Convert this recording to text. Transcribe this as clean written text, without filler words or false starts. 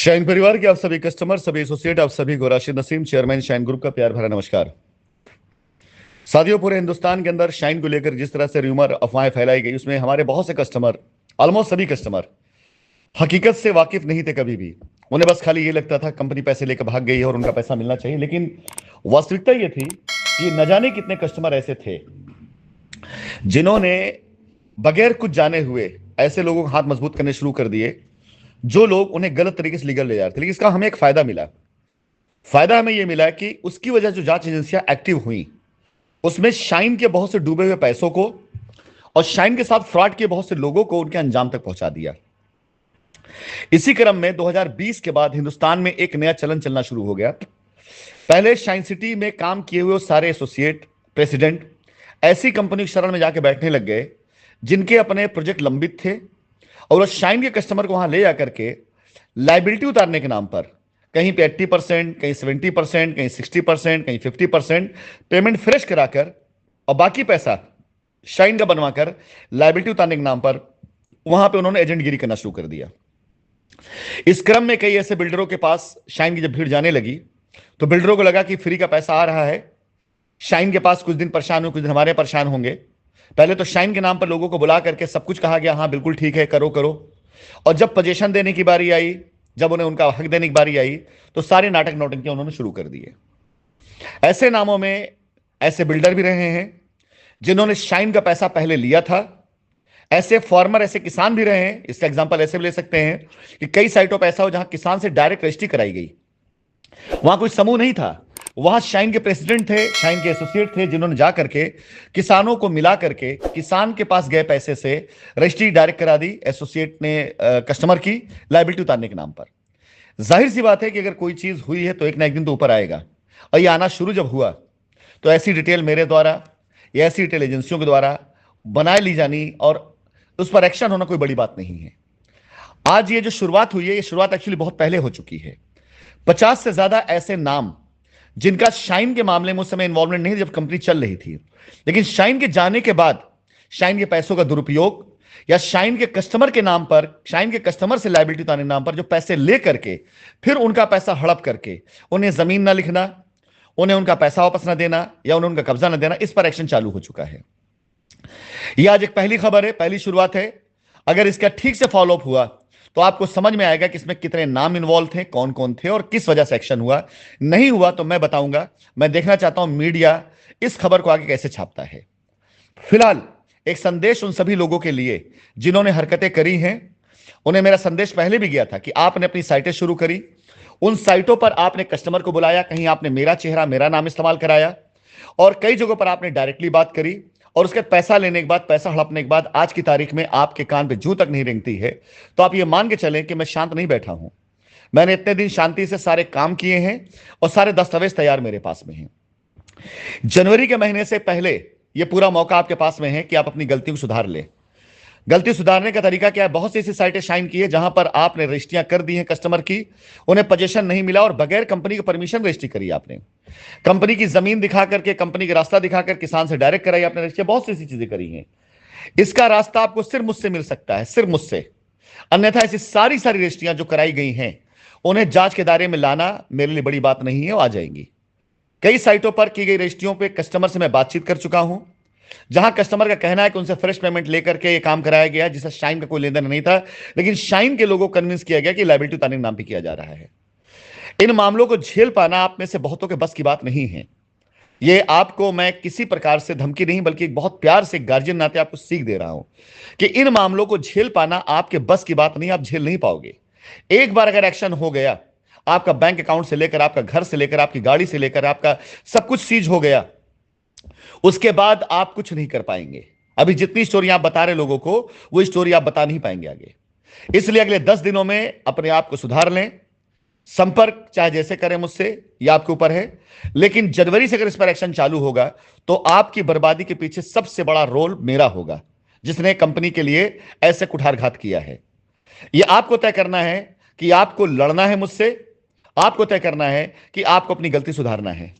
Shine परिवार के आप सभी कस्टमर, सभी एसोसिएट, आप सभी को Rashid Naseem, chairman shine group का प्यार भरा नमस्कार। साथियों, पूरे हिंदुस्तान के अंदर शाइन को लेकर जिस तरह से र्यूमर, अफवाहें फैलाई गई, उसमें हमारे बहुत से कस्टमर, ऑलमोस्ट सभी कस्टमर हकीकत से वाकिफ नहीं थे कभी भी। उन्हें बस खाली ये लगता था कंपनी पैसे लेकर भाग गई है और उनका पैसा मिलना चाहिए। लेकिन वास्तविकता ये थी कि न जाने कितने कस्टमर ऐसे थे जिन्होंने बगैर कुछ जाने हुए ऐसे लोगों को हाथ मजबूत करने शुरू कर दिए जो लोग उन्हें गलत तरीके से लीगल ले जा रहे थे। लेकिन इसका हमें एक फायदा मिला। फायदा हमें यह मिला कि उसकी वजह जो जांच एजेंसियां एक्टिव हुई, उसमें शाइन के बहुत से डूबे हुए पैसों को और शाइन के साथ फ्रॉड के बहुत से लोगों को उनके अंजाम तक पहुंचा दिया। इसी क्रम में 2020 के बाद हिंदुस्तान में एक नया चलन चलना शुरू हो गया। पहले शाइन सिटी में काम किए हुए सारे एसोसिएट, प्रेसिडेंट ऐसी कंपनी की शरण में जाके बैठने लग गए जिनके अपने प्रोजेक्ट लंबित थे, और उस शाइन के कस्टमर को वहां ले जाकर के लाइबिलिटी उतारने के नाम पर कहीं पे 80%, कहीं 70%, कहीं 60%, कहीं 50% पेमेंट फ्रेश कराकर और बाकी पैसा शाइन का बनवाकर लाइबिलिटी उतारने के नाम पर वहां पे उन्होंने एजेंटगिरी करना शुरू कर दिया। इस क्रम में कई ऐसे बिल्डरों के पास शाइन की जब भीड़ जाने लगी तो बिल्डरों को लगा कि फ्री का पैसा आ रहा है, शाइन के पास कुछ दिन परेशान हुए, कुछ दिन हमारे परेशान होंगे। पहले तो शाइन के नाम पर लोगों को बुला करके सब कुछ कहा गया, हाँ बिल्कुल ठीक है, करो करो। और जब पोजीशन देने की बारी आई, जब उन्हें उनका हक देने की बारी आई, तो सारे नाटक नौटंकियां उन्होंने शुरू कर दिए। ऐसे नामों में ऐसे बिल्डर भी रहे हैं जिन्होंने शाइन का पैसा पहले लिया था। ऐसे फार्मर, ऐसे किसान भी रहे हैं। इसका एग्जांपल ऐसे भी ले सकते हैं कि कई साइटों पर ऐसा हो जहां किसान से डायरेक्ट रजिस्ट्री कराई गई। वहां कोई समूह नहीं था, वहां शाइन के प्रेसिडेंट थे, शाइन के एसोसिएट थे, जिन्होंने जाकर के किसानों को मिला करके किसान के पास गए पैसे से रजिस्ट्री डायरेक्ट करा दी। एसोसिएट ने कस्टमर की लायबिलिटी उतारने के नाम पर। जाहिर सी बात है कि अगर कोई चीज हुई है तो एक ना एक दिन तो ऊपर आएगा, और ये आना शुरू जब हुआ तो ऐसी डिटेल मेरे द्वारा या ऐसी डिटेल एजेंसियों के द्वारा बनाए ली जानी और उस पर एक्शन होना कोई बड़ी बात नहीं है। आज ये जो शुरुआत हुई है, ये शुरुआत एक्चुअली बहुत पहले हो चुकी है। 50 से ज्यादा ऐसे नाम जिनका शाइन के मामले में उस समय इन्वॉल्वमेंट नहीं, जब कंपनी चल रही थी, लेकिन शाइन के जाने के बाद शाइन के पैसों का दुरुपयोग या शाइन के कस्टमर के नाम पर, शाइन के कस्टमर से लायबिलिटी उतारने के नाम पर जो पैसे ले करके फिर उनका पैसा हड़प करके उन्हें जमीन ना लिखना, उन्हें उनका पैसा वापस ना देना या उन्हें उनका कब्जा ना देना, इस पर एक्शन चालू हो चुका है। यह आज एक पहली खबर है, पहली शुरुआत है। अगर इसका ठीक से फॉलोअप हुआ तो आपको समझ में आएगा कि इसमें कितने नाम इन्वॉल्व थे, कौन कौन थे और किस वजह से एक्शन हुआ। नहीं हुआ तो मैं बताऊंगा। मैं देखना चाहता हूं मीडिया इस खबर को आगे कैसे छापता है। फिलहाल एक संदेश उन सभी लोगों के लिए जिन्होंने हरकतें करी हैं। उन्हें मेरा संदेश पहले भी गया था कि आपने अपनी साइटें शुरू करी, उन साइटों पर आपने कस्टमर को बुलाया, कहीं आपने मेरा चेहरा, मेरा नाम इस्तेमाल कराया, और कई जगहों पर आपने डायरेक्टली बात करी, और उसके पैसा लेने के बाद, पैसा हड़पने के बाद आज की तारीख में आपके कान पे जूं तक नहीं रेंगती है, तो आप ये मान के चलें कि मैं शांत नहीं बैठा हूं। मैंने इतने दिन शांति से सारे काम किए हैं और सारे दस्तावेज तैयार मेरे पास में हैं। जनवरी के महीने से पहले यह पूरा मौका आपके पास में है कि आप अपनी गलती को सुधार ले। गलती सुधारने का तरीका क्या है? बहुत सी ऐसी साइटें शाइन की है जहां पर आपने रजिस्ट्रियां कर दी हैं कस्टमर की, उन्हें पोजीशन नहीं मिला और बगैर कंपनी की परमिशन रजिस्ट्री करी आपने। कंपनी की जमीन दिखा करके, कंपनी का रास्ता दिखाकर किसान से डायरेक्ट कराई आपने रजिस्ट्री। बहुत सी ऐसी चीजें करी हैं। इसका रास्ता आपको सिर्फ मुझसे मिल सकता है, सिर्फ मुझसे। अन्यथा ऐसी सारी सारी रजिस्ट्रियां जो कराई गई हैं उन्हें जांच के दायरे में लाना मेरे लिए बड़ी बात नहीं है, वो आ जाएंगी। कई साइटों पर की गई रजिस्ट्रियों पर कस्टमर से मैं बातचीत कर चुका हूं, जहां कस्टमर का कहना है कि उनसे फ्रेश पेमेंट लेकर के ये काम कराया गया जिससे शाइन का कोई लेन देन नहीं था, लेकिन शाइन के लोगों को कन्विंस किया गया कि लायबिलिटी उतारने के नाम पे किया जा रहा है। इन मामलों को झेल पाना आप में से बहुतों के बस की बात नहीं है। ये आपको मैं किसी प्रकार से धमकी नहीं, बल्कि एक बहुत प्यार से गार्जियन नाते आपको सीख दे रहा हूं कि इन मामलों को झेल पाना आपके बस की बात नहीं, आप झेल नहीं पाओगे। एक बार अगर एक्शन हो गया, आपका बैंक अकाउंट से लेकर, आपका घर से लेकर, आपकी गाड़ी से लेकर, आपका सब कुछ सीज हो गया, उसके बाद आप कुछ नहीं कर पाएंगे। अभी जितनी स्टोरी आप बता रहे लोगों को, वो स्टोरी आप बता नहीं पाएंगे आगे। इसलिए अगले 10 दिनों में अपने आप को सुधार लें। संपर्क चाहे जैसे करें मुझसे, यह आपके ऊपर है। लेकिन जनवरी से अगर इस पर एक्शन चालू होगा तो आपकी बर्बादी के पीछे सबसे बड़ा रोल मेरा होगा, जिसने कंपनी के लिए ऐसे कुठारघात किया है। यह आपको तय करना है कि आपको लड़ना है मुझसे, आपको तय करना है कि आपको अपनी गलती सुधारना है।